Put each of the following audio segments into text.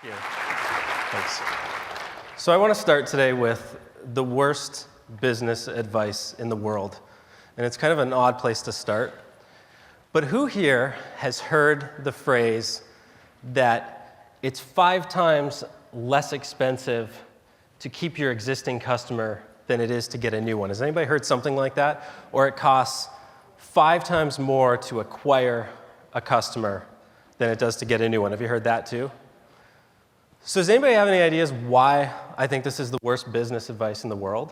Thank you. Thanks. So I want to start today with the worst business advice in the world. And it's kind of an odd place to start. But who here has heard the phrase that it's 5 times less expensive to keep your existing customer than it is to get a new one? Has anybody heard something like that? Or it costs 5 times more to acquire a customer than it does to get a new one. Have you heard that too? So does anybody have any ideas why I think this is the worst business advice in the world?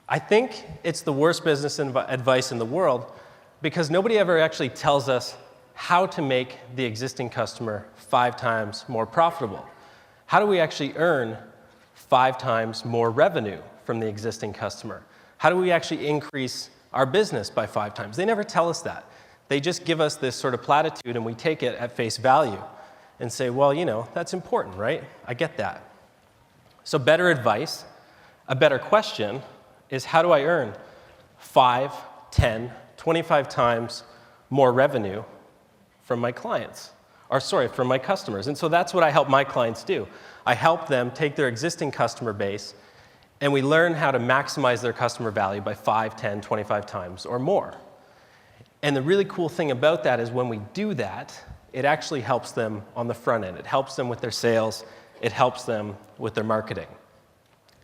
I think it's the worst business advice in the world because nobody ever actually tells us how to make the existing customer 5 times more profitable. How do we actually earn 5 times more revenue from the existing customer? How do we actually increase our business by 5 times? They never tell us that. They just give us this sort of platitude and we take it at face value and say, well, you know, that's important, right? I get that. So better advice, a better question is how do I earn 5, 10, 25 times more revenue from my clients? From my customers. And so that's what I help my clients do. I help them take their existing customer base and we learn how to maximize their customer value by 5, 10, 25 times or more. And the really cool thing about that is when we do that, it actually helps them on the front end. It helps them with their sales. It helps them with their marketing.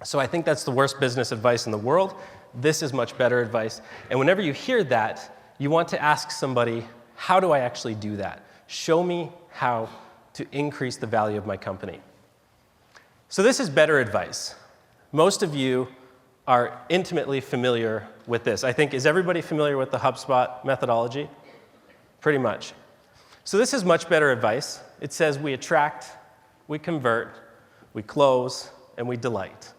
So I think that's the worst business advice in the world. This is much better advice. And whenever you hear that, you want to ask somebody, how do I actually do that? Show me how to increase the value of my company. So this is better advice. Most of you are intimately familiar with this. I think, is everybody familiar with the HubSpot methodology? Pretty much. So this is much better advice. It says we attract, we convert, we close, and we delight.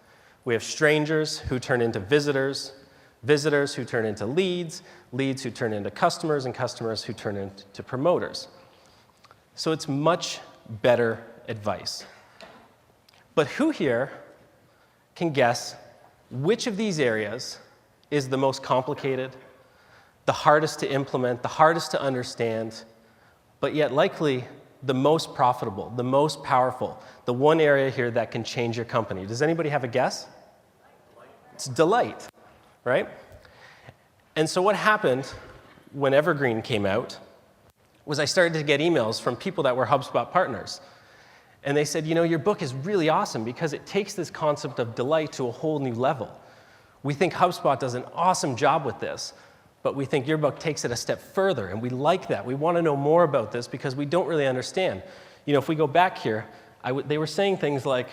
We have strangers who turn into visitors, visitors who turn into leads, leads who turn into customers, and customers who turn into promoters. So it's much better advice. But who here can guess which of these areas is the most complicated, the hardest to implement, the hardest to understand, but yet likely the most profitable, the most powerful, the one area here that can change your company? Does anybody have a guess? It's delight, right? And so what happened when Evergreen came out was I started to get emails from people that were HubSpot partners. And they said, you know, your book is really awesome because it takes this concept of delight to a whole new level. We think HubSpot does an awesome job with this, but we think your book takes it a step further, and we like that. We want to know more about this because we don't really understand. You know, if we go back here, they were saying things like,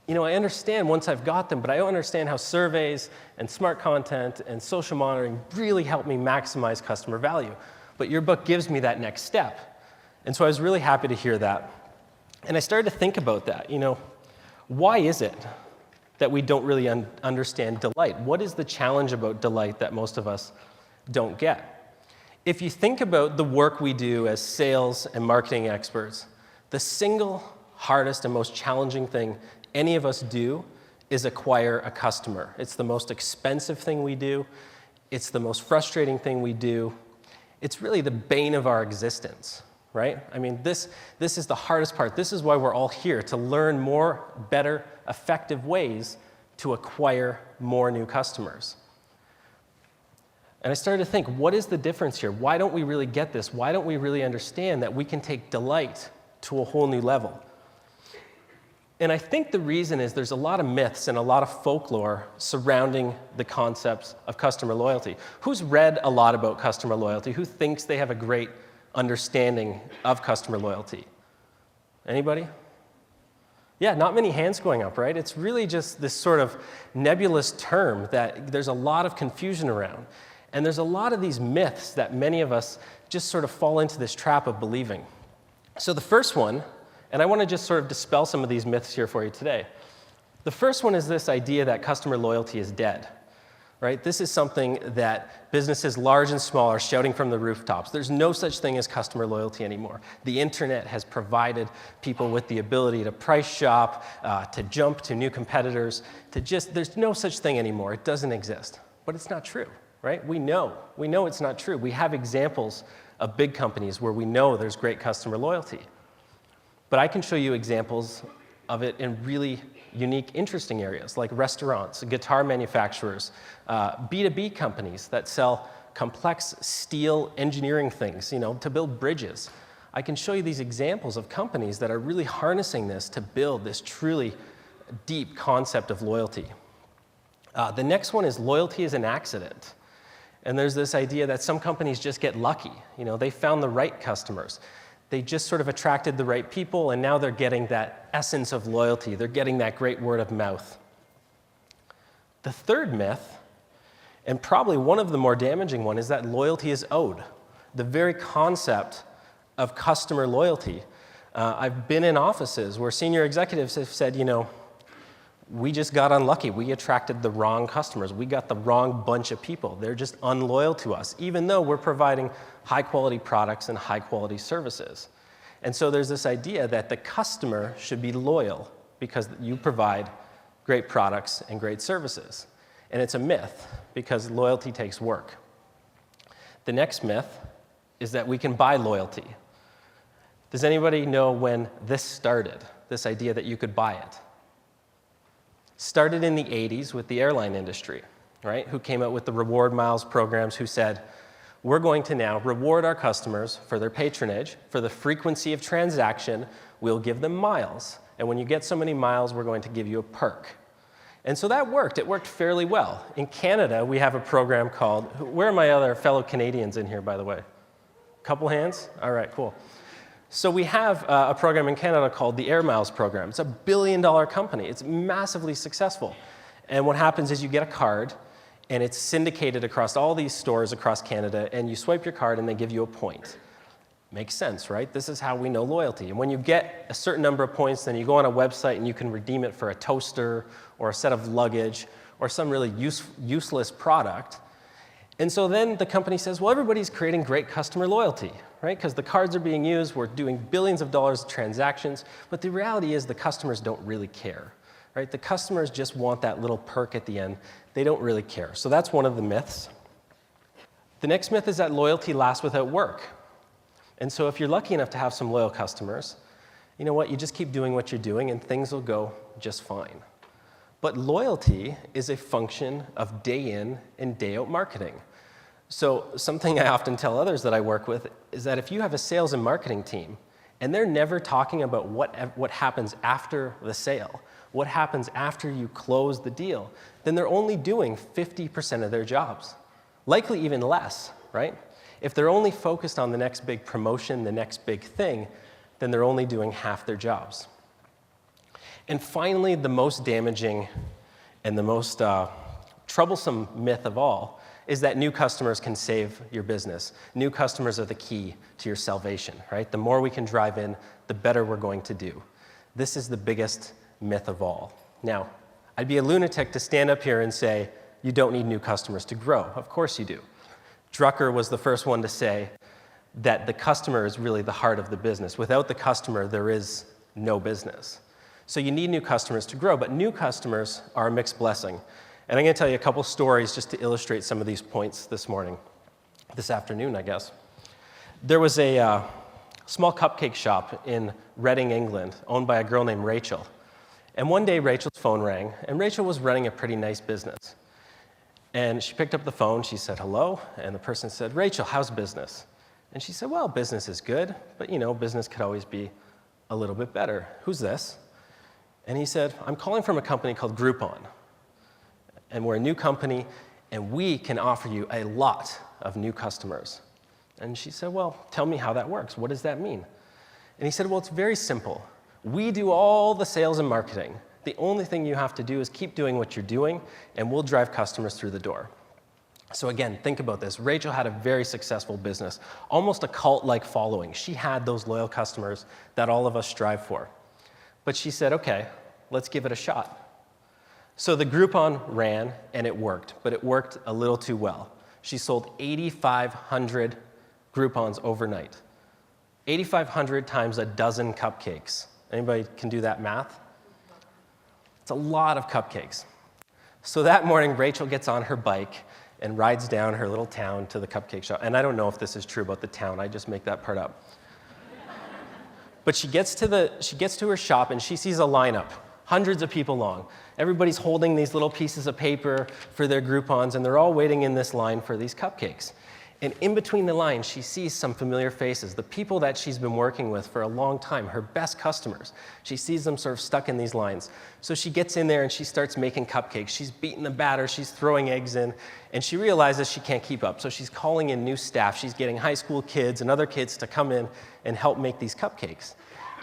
you know, I understand once I've got them, but I don't understand how surveys and smart content and social monitoring really help me maximize customer value. But your book gives me that next step. And so I was really happy to hear that. And I started to think about that. You know, why is it that we don't really understand delight? What is the challenge about delight that most of us don't get? If you think about the work we do as sales and marketing experts, the single hardest and most challenging thing any of us do is acquire a customer. It's the most expensive thing we do. It's the most frustrating thing we do. It's really the bane of our existence, right? I mean, this is the hardest part. This is why we're all here, to learn more, better, effective ways to acquire more new customers. And I started to think, what is the difference here? Why don't we really get this? Why don't we really understand that we can take delight to a whole new level? And I think the reason is there's a lot of myths and a lot of folklore surrounding the concepts of customer loyalty. Who's read a lot about customer loyalty? Who thinks they have a great understanding of customer loyalty? Anybody? Yeah, not many hands going up, right? It's really just this sort of nebulous term that there's a lot of confusion around. And there's a lot of these myths that many of us just sort of fall into this trap of believing. So the first one, and I want to just sort of dispel some of these myths here for you today. The first one is this idea that customer loyalty is dead, right? This is something that businesses large and small are shouting from the rooftops. There's no such thing as customer loyalty anymore. The internet has provided people with the ability to price shop, to jump to new competitors, there's no such thing anymore. It doesn't exist. But it's not true, right? We know it's not true. We have examples of big companies where we know there's great customer loyalty. But I can show you examples of it in really unique, interesting areas like restaurants, guitar manufacturers, B2B companies that sell complex steel engineering things, to build bridges. I can show you these examples of companies that are really harnessing this to build this truly deep concept of loyalty. The next one is loyalty is an accident. And there's this idea that some companies just get lucky. They found the right customers. They just sort of attracted the right people, and now they're getting that essence of loyalty. They're getting that great word of mouth. The third myth, and probably one of the more damaging one, is that loyalty is owed. The very concept of customer loyalty. I've been in offices where senior executives have said, we just got unlucky. We attracted the wrong customers. We got the wrong bunch of people. They're just unloyal to us, even though we're providing high-quality products and high-quality services. And so there's this idea that the customer should be loyal because you provide great products and great services. And it's a myth because loyalty takes work. The next myth is that we can buy loyalty. Does anybody know when this started, this idea that you could buy it? Started in the 80s with the airline industry, right? Who came out with the reward miles programs, who said, we're going to now reward our customers for their patronage, for the frequency of transaction. We'll give them miles. And when you get so many miles, we're going to give you a perk. And so that worked. It worked fairly well. In Canada, we have a program called, where are my other fellow Canadians in here, by the way? Couple hands? All right, cool. So we have a program in Canada called the Air Miles program. It's a $1 billion company. It's massively successful. And what happens is you get a card, and it's syndicated across all these stores across Canada, and you swipe your card, and they give you a point. Makes sense, right? This is how we know loyalty. And when you get a certain number of points, then you go on a website, and you can redeem it for a toaster or a set of luggage or some really useless product. And so then the company says, well, everybody's creating great customer loyalty, right? Because the cards are being used, we're doing billions of dollars of transactions, but the reality is the customers don't really care, right? The customers just want that little perk at the end. They don't really care. So that's one of the myths. The next myth is that loyalty lasts without work. And so if you're lucky enough to have some loyal customers, you know what? You just keep doing what you're doing and things will go just fine. But loyalty is a function of day in and day out marketing. So something I often tell others that I work with is that if you have a sales and marketing team and they're never talking about what happens after the sale, what happens after you close the deal, then they're only doing 50% of their jobs, likely even less, right? If they're only focused on the next big promotion, the next big thing, then they're only doing half their jobs. And finally, the most damaging and the most troublesome myth of all is that new customers can save your business. New customers are the key to your salvation, right? The more we can drive in, the better we're going to do. This is the biggest myth of all. Now, I'd be a lunatic to stand up here and say, you don't need new customers to grow. Of course you do. Drucker was the first one to say that the customer is really the heart of the business. Without the customer, there is no business. So you need new customers to grow, but new customers are a mixed blessing. And I'm going to tell you a couple stories just to illustrate some of these points this afternoon, I guess. There was a small cupcake shop in Reading, England, owned by a girl named Rachel. And one day, Rachel's phone rang, and Rachel was running a pretty nice business. And she picked up the phone, she said, hello, and the person said, Rachel, how's business? And she said, well, business is good, but business could always be a little bit better. Who's this? And he said, I'm calling from a company called Groupon. And we're a new company, and we can offer you a lot of new customers. And she said, well, tell me how that works. What does that mean? And he said, well, it's very simple. We do all the sales and marketing. The only thing you have to do is keep doing what you're doing, and we'll drive customers through the door. So again, think about this. Rachel had a very successful business, almost a cult-like following. She had those loyal customers that all of us strive for. But she said, okay, let's give it a shot. So the Groupon ran, and it worked, but it worked a little too well. She sold 8,500 Groupons overnight. 8,500 times a dozen cupcakes. Anybody can do that math? It's a lot of cupcakes. So that morning, Rachel gets on her bike, and rides down her little town to the cupcake shop. And I don't know if this is true about the town. I just make that part up. But she gets to her shop, and she sees a lineup, hundreds of people long. Everybody's holding these little pieces of paper for their Groupons, and they're all waiting in this line for these cupcakes. And in between the lines, she sees some familiar faces, the people that she's been working with for a long time, her best customers. She sees them sort of stuck in these lines. So she gets in there and she starts making cupcakes. She's beating the batter, she's throwing eggs in, and she realizes she can't keep up. So she's calling in new staff. She's getting high school kids and other kids to come in and help make these cupcakes.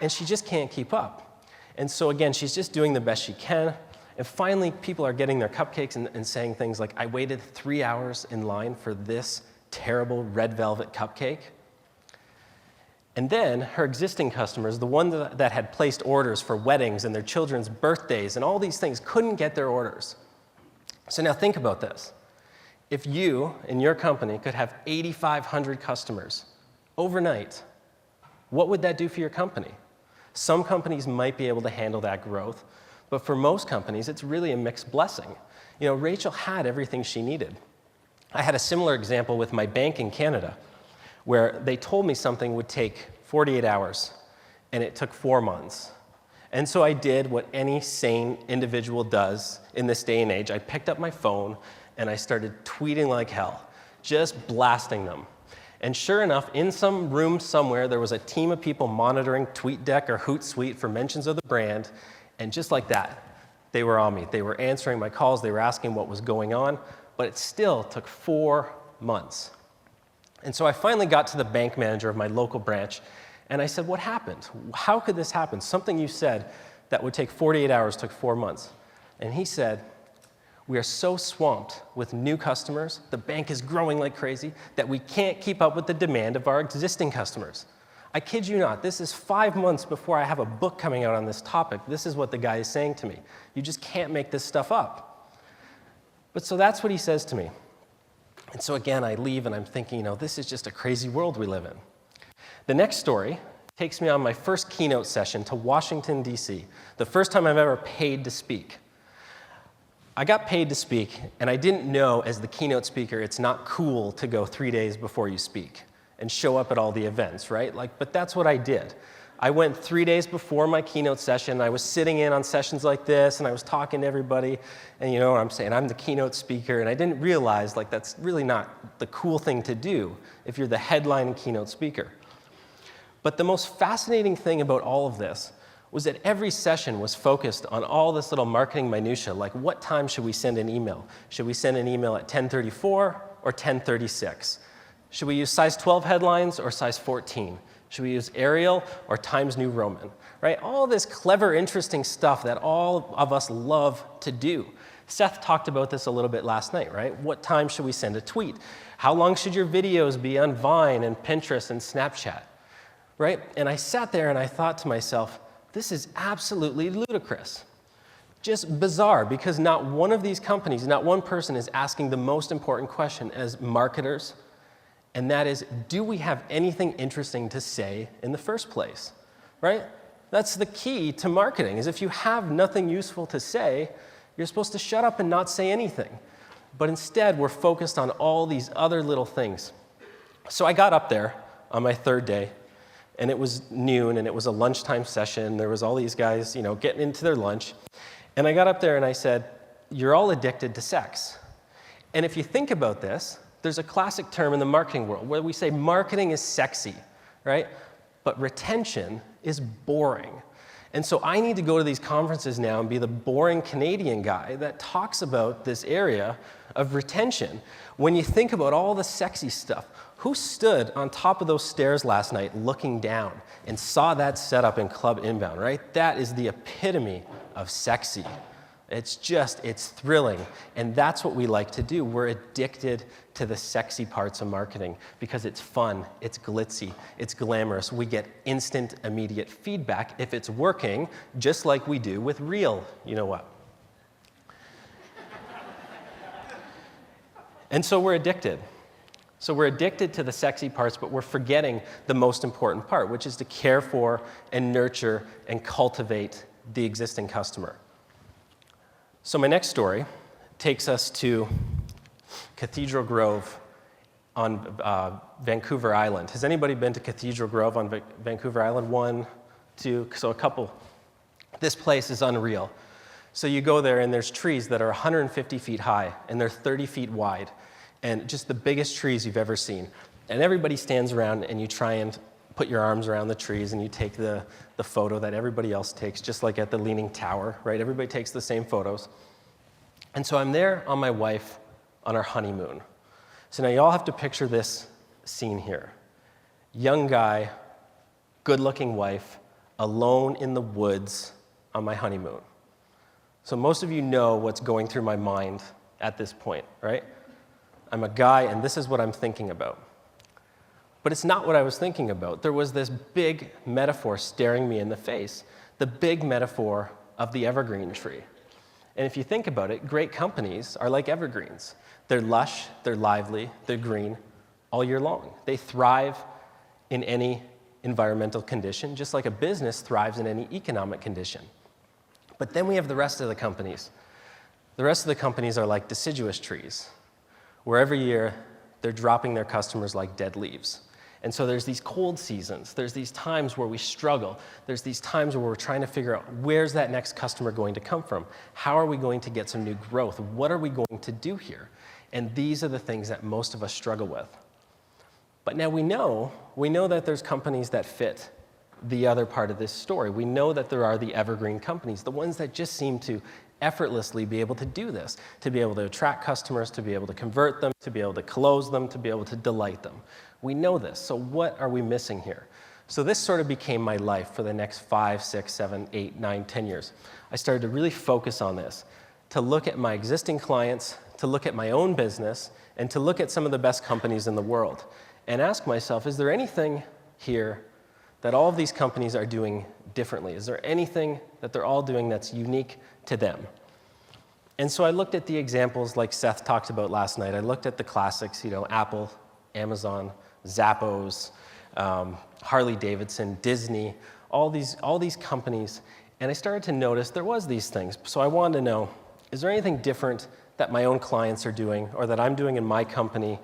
And she just can't keep up. And so again, she's just doing the best she can. And finally, people are getting their cupcakes and saying things like, I waited 3 hours in line for this terrible red velvet cupcake. And then her existing customers, the ones that had placed orders for weddings and their children's birthdays and all these things, couldn't get their orders. So now think about this. If you, in your company, could have 8,500 customers overnight, what would that do for your company? Some companies might be able to handle that growth, but for most companies, it's really a mixed blessing. You know, Rachel had everything she needed. I had a similar example with my bank in Canada, where they told me something would take 48 hours, and it took 4 months. And so I did what any sane individual does in this day and age. I picked up my phone, and I started tweeting like hell, just blasting them. And sure enough, in some room somewhere, there was a team of people monitoring TweetDeck or Hootsuite for mentions of the brand, and just like that, they were on me. They were answering my calls, they were asking what was going on, but it still took 4 months. And so I finally got to the bank manager of my local branch, and I said, what happened? How could this happen? Something you said that would take 48 hours took 4 months. And he said, we are so swamped with new customers, the bank is growing like crazy, that we can't keep up with the demand of our existing customers. I kid you not, this is 5 months before I have a book coming out on this topic. This is what the guy is saying to me. You just can't make this stuff up. But so that's what he says to me. And so again, I leave and I'm thinking, you know, this is just a crazy world we live in. The next story takes me on my first keynote session to Washington, D.C., the first time I've ever paid to speak. I got paid to speak, and I didn't know as the keynote speaker, it's not cool to go 3 days before you speak and show up at all the events, right? But that's what I did. I went 3 days before my keynote session. I was sitting in on sessions like this, and I was talking to everybody, and you know what I'm saying, I'm the keynote speaker, and I didn't realize that's really not the cool thing to do if you're the headline keynote speaker. But the most fascinating thing about all of this was that every session was focused on all this little marketing minutia, like what time should we send an email? Should we send an email at 10:34 or 10:36? Should we use size 12 headlines or size 14? Should we use Arial or Times New Roman? Right? All this clever, interesting stuff that all of us love to do. Seth talked about this a little bit last night, right? What time should we send a tweet? How long should your videos be on Vine and Pinterest and Snapchat? Right? And I sat there and I thought to myself, this is absolutely ludicrous. Just bizarre, because not one of these companies, not one person is asking the most important question as marketers, and that is, do we have anything interesting to say in the first place, right? That's the key to marketing, is if you have nothing useful to say, you're supposed to shut up and not say anything. But instead, we're focused on all these other little things. So I got up there on my third day, and it was noon, and it was a lunchtime session. There was all these guys, you know, getting into their lunch. And I got up there and I said, you're all addicted to sex. And if you think about this, there's a classic term in the marketing world where we say marketing is sexy, right? But retention is boring. And so I need to go to these conferences now and be the boring Canadian guy that talks about this area of retention. When you think about all the sexy stuff, who stood on top of those stairs last night looking down and saw that setup in Club Inbound, right? That is the epitome of sexy. It's thrilling. And that's what we like to do. We're addicted to the sexy parts of marketing because it's fun, it's glitzy, it's glamorous. We get instant, immediate feedback if it's working, just like we do with real, you know what. And so we're addicted. So we're addicted to the sexy parts, but we're forgetting the most important part, which is to care for and nurture and cultivate the existing customer. So my next story takes us to Cathedral Grove on Vancouver Island. Has anybody been to Cathedral Grove on Vancouver Island? One, two, so a couple. This place is unreal. So you go there and there's trees that are 150 feet high and they're 30 feet wide and just the biggest trees you've ever seen. And everybody stands around and you try and put your arms around the trees and you take the photo that everybody else takes, just like at the Leaning Tower, right? Everybody takes the same photos. And so I'm there on my wife on our honeymoon. So now you all have to picture this scene here. Young guy, good-looking wife, alone in the woods on my honeymoon. So most of you know what's going through my mind at this point, right? I'm a guy and this is what I'm thinking about. But it's not what I was thinking about. There was this big metaphor staring me in the face, the big metaphor of the evergreen tree. And if you think about it, great companies are like evergreens. They're lush, they're lively, they're green all year long. They thrive in any environmental condition, just like a business thrives in any economic condition. But then we have the rest of the companies. The rest of the companies are like deciduous trees, where every year they're dropping their customers like dead leaves. And so there's these cold seasons, there's these times where we struggle, there's these times where we're trying to figure out where's that next customer going to come from? How are we going to get some new growth? What are we going to do here? And these are the things that most of us struggle with. But now we know that there's companies that fit the other part of this story. We know that there are the evergreen companies, the ones that just seem to effortlessly be able to do this, to be able to attract customers, to be able to convert them, to be able to close them, to be able to delight them. We know this, so what are we missing here? So this sort of became my life for the next 5, 6, 7, 8, 9, 10 years. I started to really focus on this, to look at my existing clients, to look at my own business, and to look at some of the best companies in the world, and ask myself, is there anything here that all of these companies are doing differently? Is there anything that they're all doing that's unique to them? And so I looked at the examples like Seth talked about last night. I looked at the classics, Apple, Amazon, Zappos, Harley-Davidson, Disney, all these companies. And I started to notice there was these things. So I wanted to know, is there anything different that my own clients are doing or that I'm doing in my company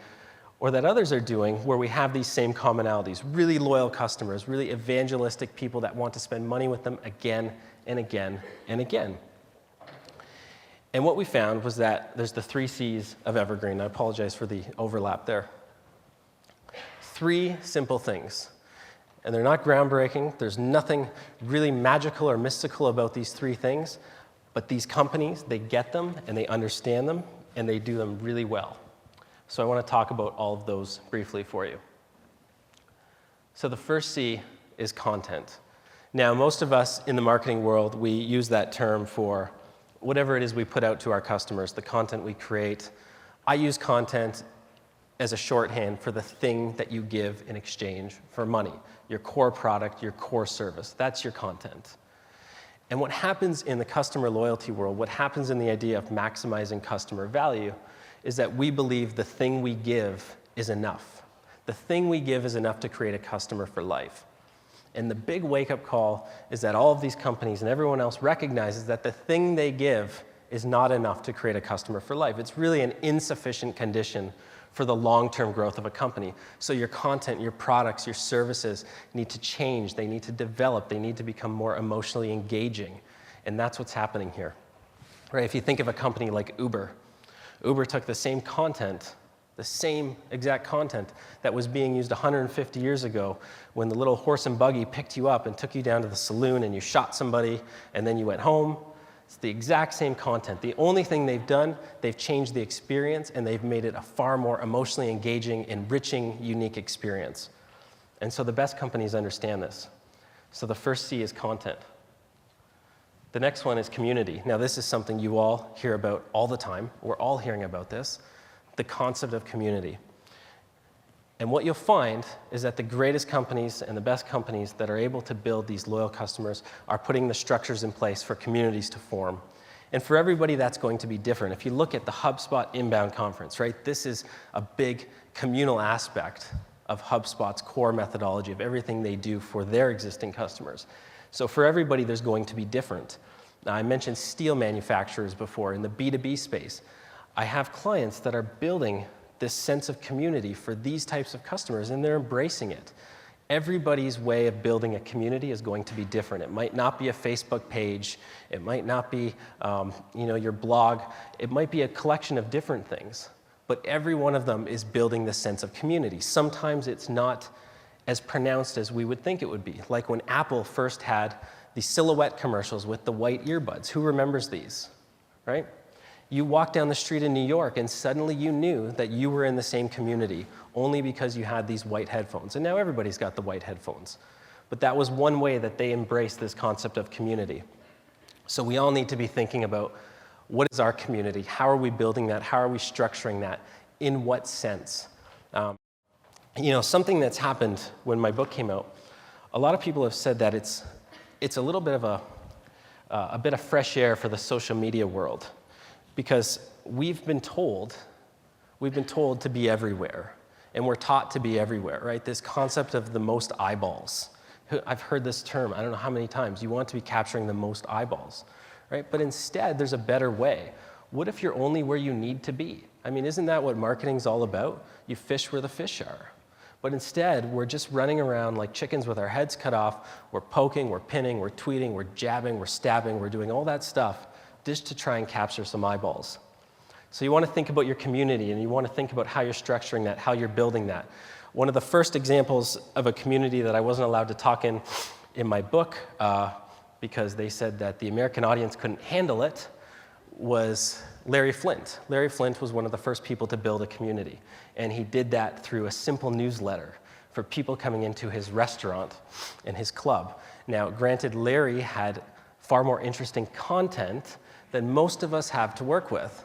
or that others are doing where we have these same commonalities, really loyal customers, really evangelistic people that want to spend money with them again and again and again. And what we found was that there's the 3 C's of Evergreen. I apologize for the overlap there. 3 simple things. And they're not groundbreaking. There's nothing really magical or mystical about these 3 things. But these companies, they get them and they understand them and they do them really well. So I want to talk about all of those briefly for you. So the first C is content. Now, most of us in the marketing world, we use that term for whatever it is we put out to our customers, the content we create. I use content as a shorthand for the thing that you give in exchange for money, your core product, your core service. That's your content. And what happens in the customer loyalty world, what happens in the idea of maximizing customer value, is that we believe the thing we give is enough. The thing we give is enough to create a customer for life. And the big wake-up call is that all of these companies and everyone else recognizes that the thing they give is not enough to create a customer for life. It's really an insufficient condition for the long-term growth of a company. So your content, your products, your services need to change. They need to develop. They need to become more emotionally engaging. And that's what's happening here. Right? If you think of a company like Uber, Uber took the same content, the same exact content that was being used 150 years ago when the little horse and buggy picked you up and took you down to the saloon and you shot somebody and then you went home. It's the exact same content. The only thing they've done, they've changed the experience and they've made it a far more emotionally engaging, enriching, unique experience. And so the best companies understand this. So the first C is content. The next one is community. Now this is something you all hear about all the time. We're all hearing about this, the concept of community. And what you'll find is that the greatest companies and the best companies that are able to build these loyal customers are putting the structures in place for communities to form. And for everybody, that's going to be different. If you look at the HubSpot Inbound Conference, right, this is a big communal aspect of HubSpot's core methodology of everything they do for their existing customers. So for everybody, there's going to be different. Now, I mentioned steel manufacturers before in the B2B space. I have clients that are building this sense of community for these types of customers, and they're embracing it. Everybody's way of building a community is going to be different. It might not be a Facebook page. It might not be your blog. It might be a collection of different things. But every one of them is building this sense of community. Sometimes it's not as pronounced as we would think it would be. Like when Apple first had the silhouette commercials with the white earbuds. Who remembers these, right? You walk down the street in New York and suddenly you knew that you were in the same community only because you had these white headphones. And now everybody's got the white headphones. But that was one way that they embraced this concept of community. So we all need to be thinking about, what is our community? How are we building that? How are we structuring that? In what sense? Something that's happened when my book came out, a lot of people have said that it's a little bit of a bit of fresh air for the social media world, because we've been told to be everywhere, and we're taught to be everywhere, right? This concept of the most eyeballs. I've heard this term, I don't know how many times. You want to be capturing the most eyeballs, right? But instead, there's a better way. What if you're only where you need to be? I mean, isn't that what marketing's all about? You fish where the fish are. But instead, we're just running around like chickens with our heads cut off. We're poking, we're pinning, we're tweeting, we're jabbing, we're stabbing, we're doing all that stuff just to try and capture some eyeballs. So you want to think about your community, and you want to think about how you're structuring that, how you're building that. One of the first examples of a community that I wasn't allowed to talk in my book, because they said that the American audience couldn't handle it, was Larry Flynt. Larry Flynt was one of the first people to build a community, and he did that through a simple newsletter for people coming into his restaurant and his club. Now, granted, Larry had far more interesting content than most of us have to work with.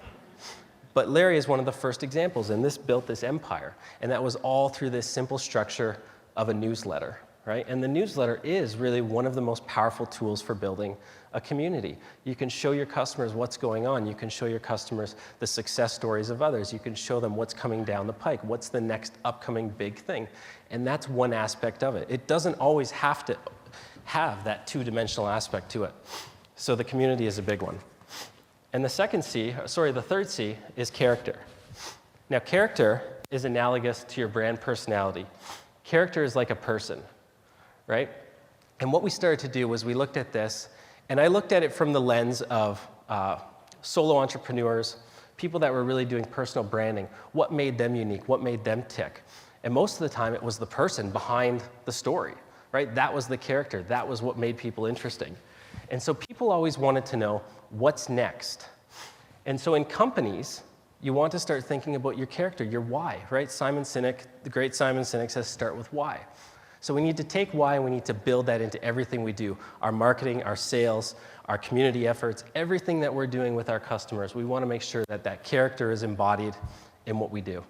But Larry is one of the first examples, and this built this empire. And that was all through this simple structure of a newsletter, right? And the newsletter is really one of the most powerful tools for building a community. You can show your customers what's going on. You can show your customers the success stories of others. You can show them what's coming down the pike, what's the next upcoming big thing. And that's one aspect of it. It doesn't always have to have that two-dimensional aspect to it. So the community is a big one. And the third C is character. Now, character is analogous to your brand personality. Character is like a person, right? And what we started to do was we looked at this, and I looked at it from the lens of solo entrepreneurs, people that were really doing personal branding. What made them unique? What made them tick? And most of the time, it was the person behind the story, right? That was the character. That was what made people interesting. And so people always wanted to know, what's next? And so in companies, you want to start thinking about your character, your why, right? The great Simon Sinek says, start with why. So we need to take why, and we need to build that into everything we do. Our marketing, our sales, our community efforts, everything that we're doing with our customers, we want to make sure that that character is embodied in what we do.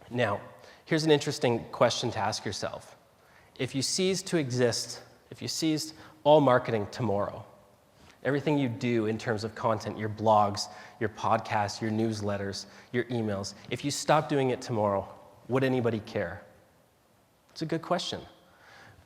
Now, here's an interesting question to ask yourself. If you ceased to exist, if you ceased all marketing tomorrow, everything you do in terms of content, your blogs, your podcasts, your newsletters, your emails, if you stop doing it tomorrow, would anybody care? It's a good question.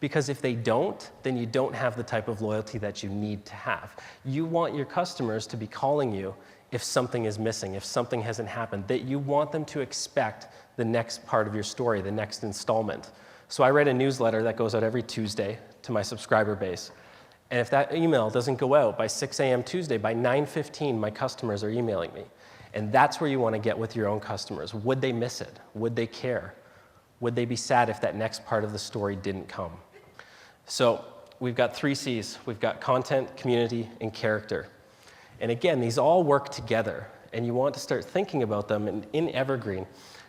Because if they don't, then you don't have the type of loyalty that you need to have. You want your customers to be calling you if something is missing, if something hasn't happened, that you want them to expect the next part of your story, the next installment. So I write a newsletter that goes out every Tuesday to my subscriber base. And if that email doesn't go out by 6 a.m. Tuesday, by 9:15, my customers are emailing me. And that's where you want to get with your own customers. Would they miss it? Would they care? Would they be sad if that next part of the story didn't come? So we've got 3 C's. We've got content, community, and character. And again, these all work together. And you want to start thinking about them. And in Evergreen,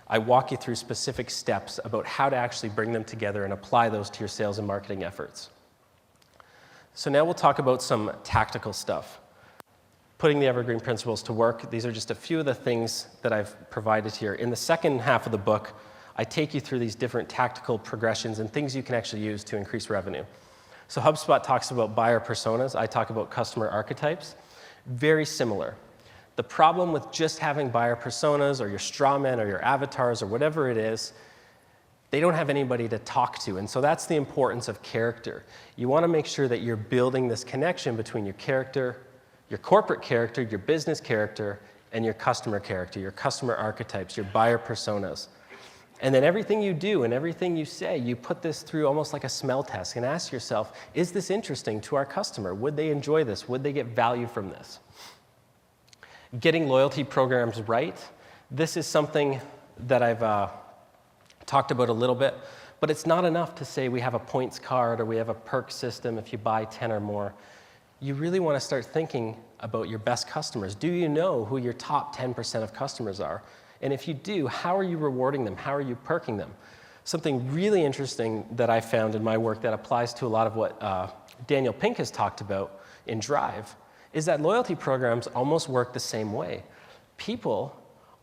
I walk you through specific steps about how to actually bring them together and apply those to your sales and marketing efforts. So now we'll talk about some tactical stuff. Putting the Evergreen principles to work. These are just a few of the things that I've provided here. In the second half of the book, I take you through these different tactical progressions and things you can actually use to increase revenue. So HubSpot talks about buyer personas. I talk about customer archetypes. Very similar. The problem with just having buyer personas or your straw men or your avatars or whatever it is, they don't have anybody to talk to. And so that's the importance of character. You want to make sure that you're building this connection between your character, your corporate character, your business character, and your customer character, your customer archetypes, your buyer personas. And then everything you do and everything you say, you put this through almost like a smell test and ask yourself, is this interesting to our customer? Would they enjoy this? Would they get value from this? Getting loyalty programs right. This is something that I've talked about a little bit, but it's not enough to say we have a points card or we have a perk system if you buy 10 or more. You really want to start thinking about your best customers. Do you know who your top 10% of customers are? And if you do, how are you rewarding them? How are you perking them? Something really interesting that I found in my work that applies to a lot of what Daniel Pink has talked about in Drive is that loyalty programs almost work the same way. People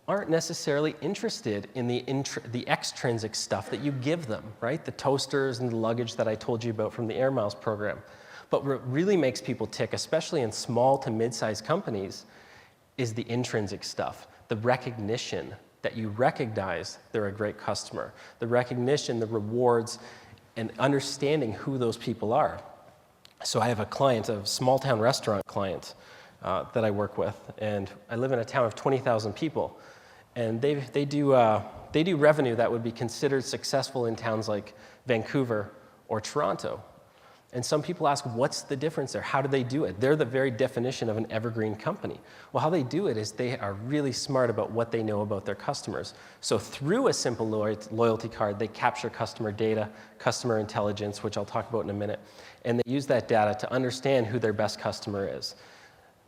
aren't necessarily interested in the extrinsic stuff that you give them, right? The toasters and the luggage that I told you about from the Air Miles program. But what really makes people tick, especially in small to mid-sized companies, is the intrinsic stuff. The recognition that you recognize they're a great customer, the recognition, the rewards, and understanding who those people are. So I have a client, a small town restaurant client that I work with, and I live in a town of 20,000 people, and they do revenue that would be considered successful in towns like Vancouver or Toronto. And some people ask, what's the difference there? How do they do it? They're the very definition of an evergreen company. Well, how they do it is they are really smart about what they know about their customers. So through a simple loyalty card, they capture customer data, customer intelligence, which I'll talk about in a minute, and they use that data to understand who their best customer is.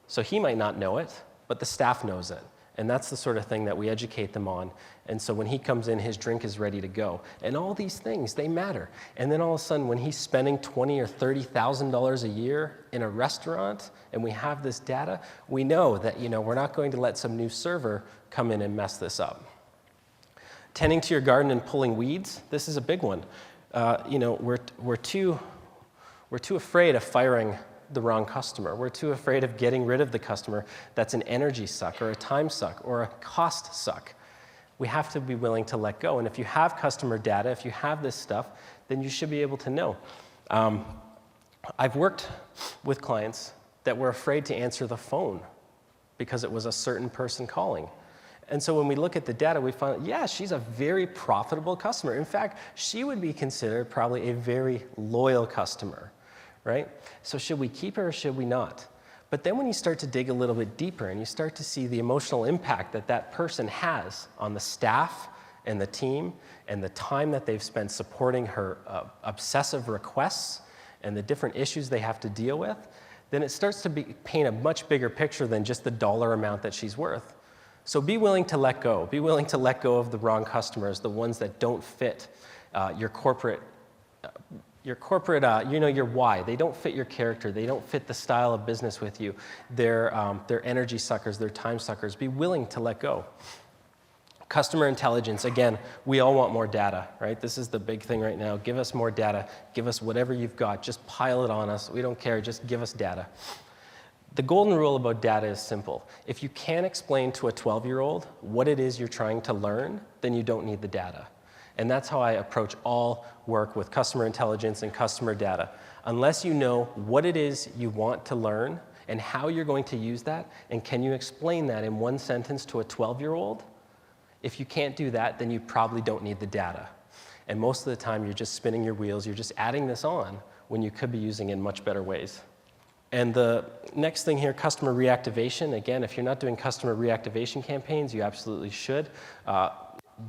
So he might not know it, but the staff knows it. And that's the sort of thing that we educate them on. And so when he comes in, his drink is ready to go. And all these things, they matter. And then all of a sudden, when he's spending $20,000 or $30,000 a year in a restaurant, and we have this data, we know that we're not going to let some new server come in and mess this up. Tending to your garden and pulling weeds, this is a big one. We're too afraid of firing the wrong customer. We're too afraid of getting rid of the customer that's an energy suck or a time suck or a cost suck. We have to be willing to let go. And if you have customer data, if you have this stuff, then you should be able to know. I've worked with clients that were afraid to answer the phone because it was a certain person calling. And so when we look at the data, we find, yeah, she's a very profitable customer. In fact, she would be considered probably a very loyal customer. Right? So should we keep her or should we not? But then when you start to dig a little bit deeper and you start to see the emotional impact that that person has on the staff and the team and the time that they've spent supporting her obsessive requests and the different issues they have to deal with, then it starts to paint a much bigger picture than just the dollar amount that she's worth. So be willing to let go. Be willing to let go of the wrong customers, the ones that don't fit your corporate your why. They don't fit your character. They don't fit the style of business with you. They're energy suckers. They're time suckers. Be willing to let go. Customer intelligence. Again, we all want more data, right? This is the big thing right now. Give us more data. Give us whatever you've got. Just pile it on us. We don't care. Just give us data. The golden rule about data is simple. If you can't explain to a 12-year-old what it is you're trying to learn, then you don't need the data. And that's how I approach all work with customer intelligence and customer data. Unless you know what it is you want to learn and how you're going to use that, and can you explain that in one sentence to a 12-year-old, if you can't do that, then you probably don't need the data. And most of the time, you're just spinning your wheels. You're just adding this on when you could be using it in much better ways. And the next thing here, customer reactivation. Again, if you're not doing customer reactivation campaigns, you absolutely should.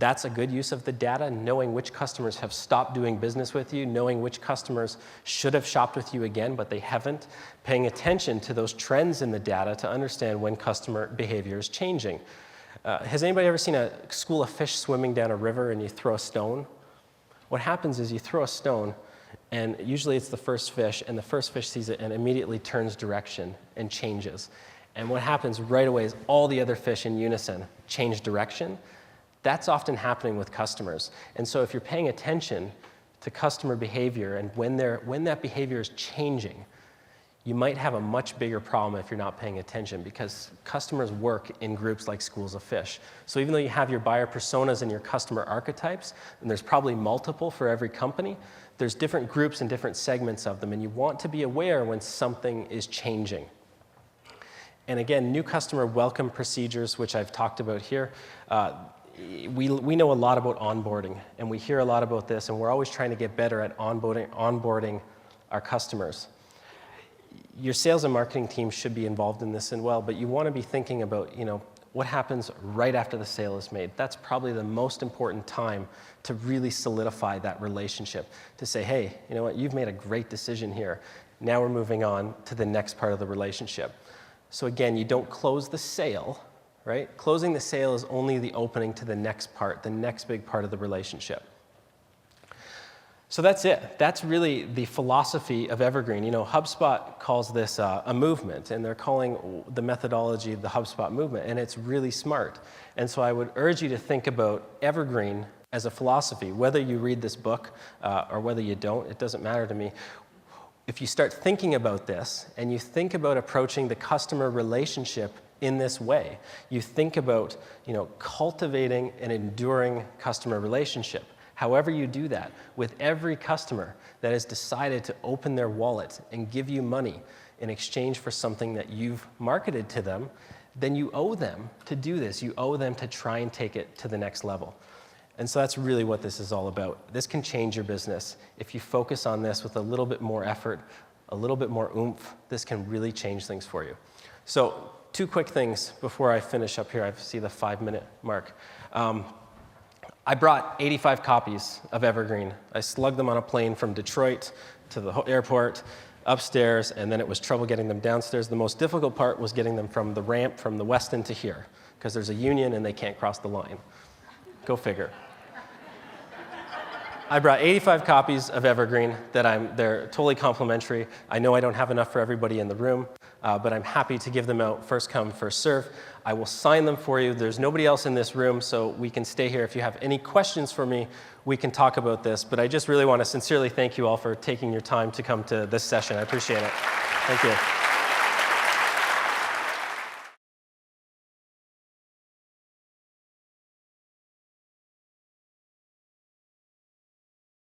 That's a good use of the data, knowing which customers have stopped doing business with you, knowing which customers should have shopped with you again, but they haven't, paying attention to those trends in the data to understand when customer behavior is changing. Has anybody ever seen a school of fish swimming down a river and you throw a stone? What happens is you throw a stone, and usually it's the first fish, and the first fish sees it and immediately turns direction and changes. And what happens right away is all the other fish in unison change direction. That's often happening with customers. And so if you're paying attention to customer behavior and when that behavior is changing, you might have a much bigger problem if you're not paying attention, because customers work in groups like schools of fish. So even though you have your buyer personas and your customer archetypes, and there's probably multiple for every company, there's different groups and different segments of them, and you want to be aware when something is changing. And again, new customer welcome procedures, which I've talked about here. We know a lot about onboarding, and we hear a lot about this, and we're always trying to get better at onboarding our customers. Your sales and marketing team should be involved in this as well, but you want to be thinking about, what happens right after the sale is made. That's probably the most important time to really solidify that relationship, to say, hey, you know what, you've made a great decision here. Now we're moving on to the next part of the relationship. So again, you don't close the sale, right? Closing the sale is only the opening to the next part, the next big part of the relationship. So that's it. That's really the philosophy of Evergreen. HubSpot calls this a movement, and they're calling the methodology the HubSpot movement, and it's really smart. And so I would urge you to think about Evergreen as a philosophy. Whether you read this book or whether you don't, it doesn't matter to me. If you start thinking about this, and you think about approaching the customer relationship in this way, you think about cultivating an enduring customer relationship. However you do that, with every customer that has decided to open their wallet and give you money in exchange for something that you've marketed to them, then you owe them to do this. You owe them to try and take it to the next level. And so that's really what this is all about. This can change your business. If you focus on this with a little bit more effort, a little bit more oomph, this can really change things for you. So 2 quick things before I finish up here. I see the 5-minute mark. I brought 85 copies of Evergreen. I slugged them on a plane from Detroit to the airport, upstairs, and then it was trouble getting them downstairs. The most difficult part was getting them from the ramp from the Westin to here, because there's a union and they can't cross the line. Go figure. I brought 85 copies of Evergreen they're totally complimentary. I know I don't have enough for everybody in the room, but I'm happy to give them out first come, first serve. I will sign them for you. There's nobody else in this room, so we can stay here. If you have any questions for me, we can talk about this. But I just really want to sincerely thank you all for taking your time to come to this session. I appreciate it. Thank you.